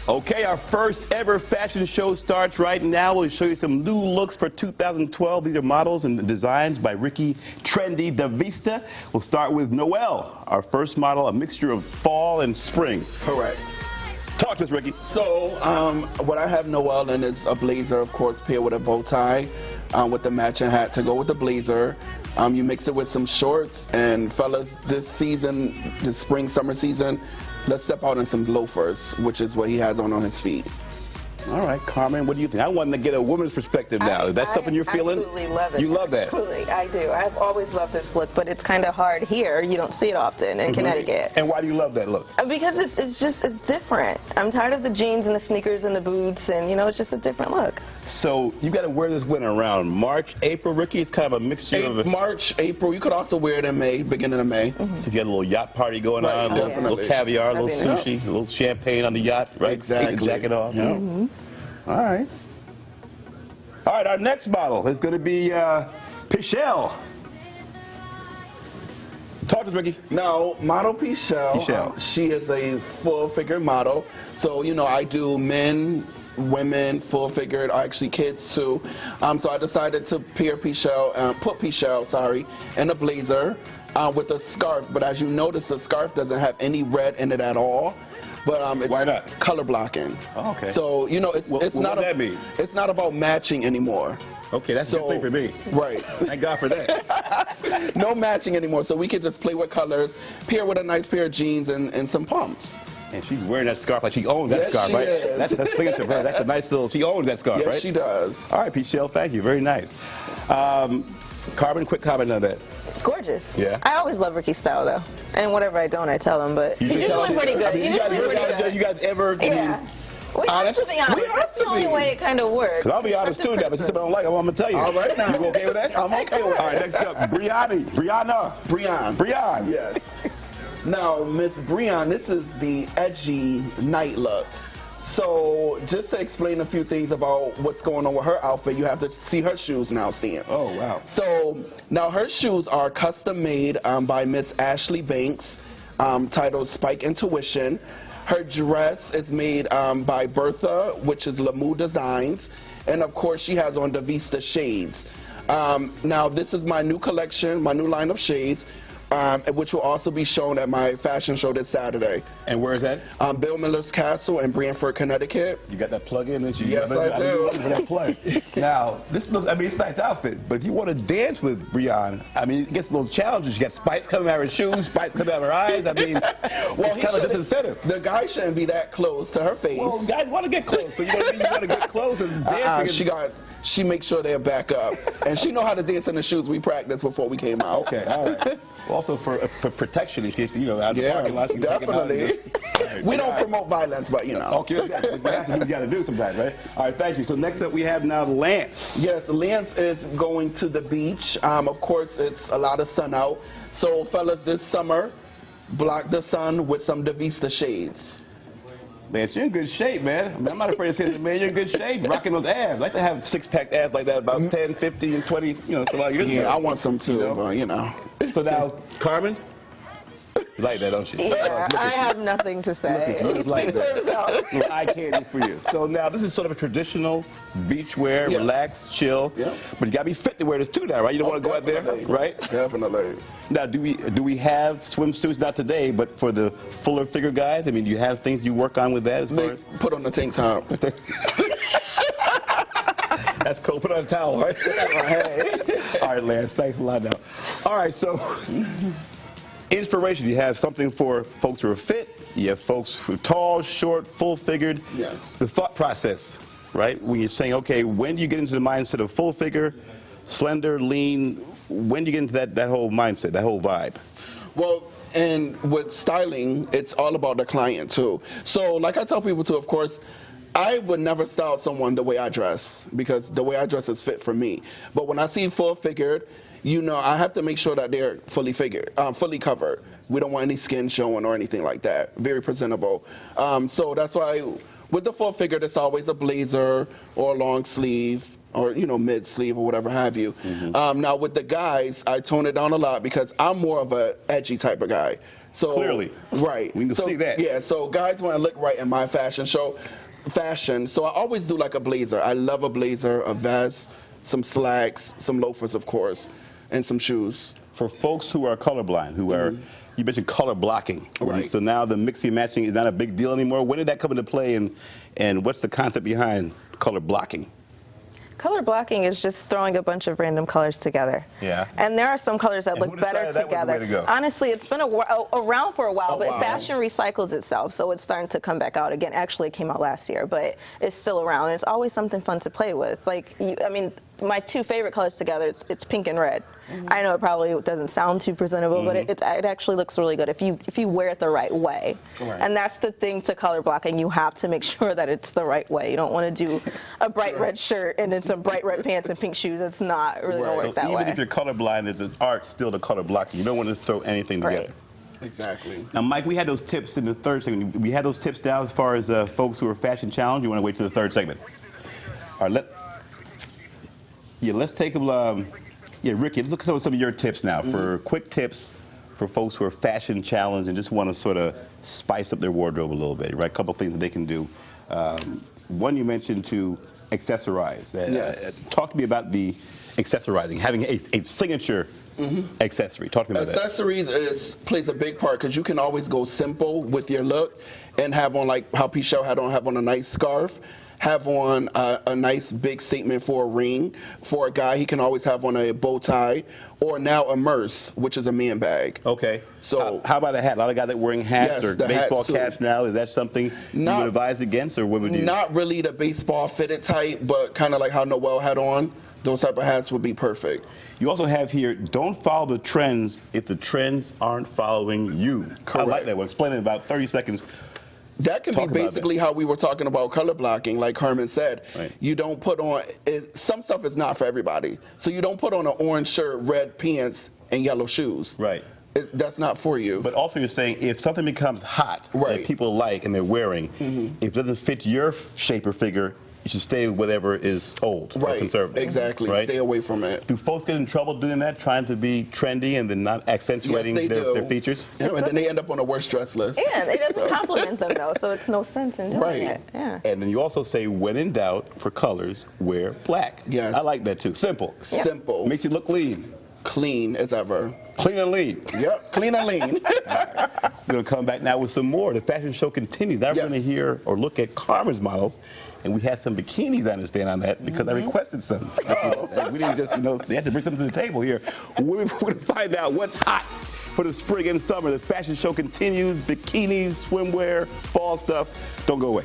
Okay, our first ever fashion show starts right now. We'll show you some new looks for 2012. These are models and designs by Trendy, DaVista. We'll start with Noelle, our first model, a mixture of fall and spring. Correct. Talk to us, Ricky. So, what I have Noelle in is a blazer, of course, paired with a bow tie, with the matching hat to go with the blazer. You mix it with some shorts, and fellas, this season, this spring, summer season, let's step out in some loafers, which is what he has on his feet. All right, Carmen, what do you think? I want to get a woman's perspective now. Is that something you're feeling? I absolutely love it. You love that? Absolutely, I do. I've always loved this look, but it's kind of hard here. You don't see it often in Connecticut. And why do you love that look? Because it's different. I'm tired of the jeans and the sneakers and the boots, and it's just a different look. So you got to wear this winter around March, April, Ricky. It's kind of a mixture of March, April. You could also wear it in May, beginning of May. So if you got a little yacht party going on, a little caviar, a little sushi, a little champagne on the yacht, right? Exactly. Take the jacket off. All right. All right, our next model is going to be Pichelle. Talk to us, Ricky. Now, model Pichelle, she is a full-figured model. So, I do men, women, full-figured, actually kids too. So I decided to pair put Pichelle, in a blazer with a scarf. But as you notice, the scarf doesn't have any red in it at all. But it's why not? Color blocking. Oh, okay. So it's not. What does that mean? It's not about matching anymore. Okay, that's a good thing for me. Right. Thank God for that. No matching anymore, so we can just play with colors, pair with a nice pair of jeans and some pumps. And she's wearing that scarf like she owns that scarf, right? Is. That's her signature, right? That's a nice little. She owns that scarf, right? Yes, she does. All right, Pichelle, thank you. Very nice. Carmen, quick comment on that. Gorgeous. Yeah. I always love Ricky's style, though. And whatever I don't, I tell him. But he's doing pretty good. You guys ever? Yeah. We have to be honest. That's the only way it kind of works. Because I'll be honest too, but something I don't like, I'm going to tell you. All right now. You okay with that? I'm okay with that. All right, next up, Brianna. Yes. Now, Miss Breon, this is the edgy night look. So, just to explain a few things about what's going on with her outfit, you have to see her shoes now, Stan. Oh, wow. So, now her shoes are custom made by Miss Ashley Banks, titled Spike Intuition. Her dress is made by Bertha, which is Lamu Designs. And, of course, she has on DaVista shades. Now, this is my new collection, my new line of shades. Which will also be shown at my fashion show this Saturday. And where is that? Bill Miller's Castle in Brantford, Connecticut. You got that plug in, and you? Yes, I do. That plug. Now, this looks, it's a nice outfit, but if you want to dance with Breon, it gets a little challenging. She got spikes coming out of her shoes, spikes coming out of her eyes. Well, it's kind of disincentive. The guy shouldn't be that close to her face. Well, guys want to get close, so you want to get close and dance. She makes sure they're back up. And she know how to dance in the shoes we practiced before we came out. Okay, all right. Also for protection in case, out the parking lot. Definitely. We don't promote violence, but Okay, we have to do what we got to do sometimes, right? All right, thank you. So next up we have now Lance. Yes, Lance is going to the beach. Of course, it's a lot of sun out. So, fellas, this summer, block the sun with some DaVista shades. Lance, you're in good shape, man. I'm not afraid to say that, man. You're in good shape. Rocking those abs. I like to have six-pack abs like that about 10, 15, and 20, so like years ago. I want some too, So now, Carmen, you like that, don't you? Yeah, I have nothing to say. Look like that. Little eye candy for you. So now, this is sort of a traditional beach wear, relax, chill. But you got to be fit to wear this too now, right? You don't want to go out there, right? Definitely. Now, do we have swimsuits, not today, but for the fuller figure guys? Do you have things you work on with that as far as? Put on the tank top. That's cool. Put on a towel, right? All right, Lance. Thanks a lot now. All right, so inspiration. You have something for folks who are fit. You have folks who are tall, short, full-figured. Yes. The thought process, right? When you're saying, okay, when do you get into the mindset of full figure, slender, lean? When do you get into that whole mindset, that whole vibe? Well, and with styling, it's all about the client, too. So, like I tell people, too, of course, I would never style someone the way I dress because the way I dress is fit for me. But when I see full-figured, I have to make sure that they're fully covered. We don't want any skin showing or anything like that. Very presentable. So that's why with the full-figured, it's always a blazer or a long sleeve or, mid-sleeve or whatever have you. Now, with the guys, I tone it down a lot because I'm more of an edgy type of guy. So Clearly. right, We can see that. Yeah, so guys want to look right in my fashion. So I always do like a blazer. I love a blazer, a vest, some slacks, some loafers, of course, and some shoes. For folks who are colorblind, who are, you mentioned color blocking. Right. So now the mixing and matching is not a big deal anymore. When did that come into play, and what's the concept behind color blocking? Color blocking is just throwing a bunch of random colors together. Yeah. And there are some colors that And look who better decided that was the together. way to go? Honestly, it's been around for a while, but wow. fashion recycles itself, so it's starting to come back out again. Actually, it came out last year, but it's still around. And it's always something fun to play with. Like, I mean, my two favorite colors together, it's pink and red. I know it probably doesn't sound too presentable, but it actually looks really good if you wear it the right way. Right. And that's the thing to color blocking. You have to make sure that it's the right way. You don't want to do a bright red shirt and then some bright red pants and pink shoes. It's not really going to work that way. Even if you're colorblind, there's an art still to color blocking. You don't want to throw anything together. Right. Exactly. Now, Mike, we had those tips in the third segment. We had those tips down as far as folks who are fashion challenged. You want to wait to the third segment? All right, let's take them. Ricky, let's look at some of your tips now for quick tips for folks who are fashion challenged and just want to sort of spice up their wardrobe a little bit, right? A couple of things that they can do. One, you mentioned to accessorize. Yes. Talk to me about the accessorizing, having a signature accessory. Talk to me about that. Accessories plays a big part because you can always go simple with your look and have on, like how Pichelle have on a nice scarf. Have on a nice big statement for a ring. For a guy, he can always have on a bow tie, or now a merce, which is a man bag. Okay. So how about a hat? A lot of guys that are wearing hats Yes, or the baseball hats too. caps now. Is that something you would advise against, or what would you? Not really the baseball fitted type, but kind of like how Noel had on. Those type of hats would be perfect. You also have here, don't follow the trends if the trends aren't following you. Correct. I like that one. Explain it in about 30 seconds. That can be basically how we were talking about color blocking, like Carmen said. Right. You don't put on, some stuff is not for everybody. So you don't put on an orange shirt, red pants, and yellow shoes. Right. That's not for you. But also you're saying if something becomes hot that people like and they're wearing, if it doesn't fit your shape or figure, you should stay with whatever is old or conservative. Exactly. Right? Stay away from it. Do folks get in trouble doing that, trying to be trendy and then not accentuating their features? Yeah, and then they end up on a worst dress list. Yeah, it doesn't compliment them though, so it's no sense in doing it. Yeah. And then you also say, when in doubt, for colors, wear black. Yes. I like that too. Simple. Simple. Makes you look lean. Clean as ever. Clean and lean. Yep, clean and lean. We're going to come back now with some more. The fashion show continues. Now we're going to hear or look at Carmen's models. And we had some bikinis, I understand, on that because I requested some. We didn't just, they had to bring something to the table here. We're going to find out what's hot for the spring and summer. The fashion show continues. Bikinis, swimwear, fall stuff. Don't go away.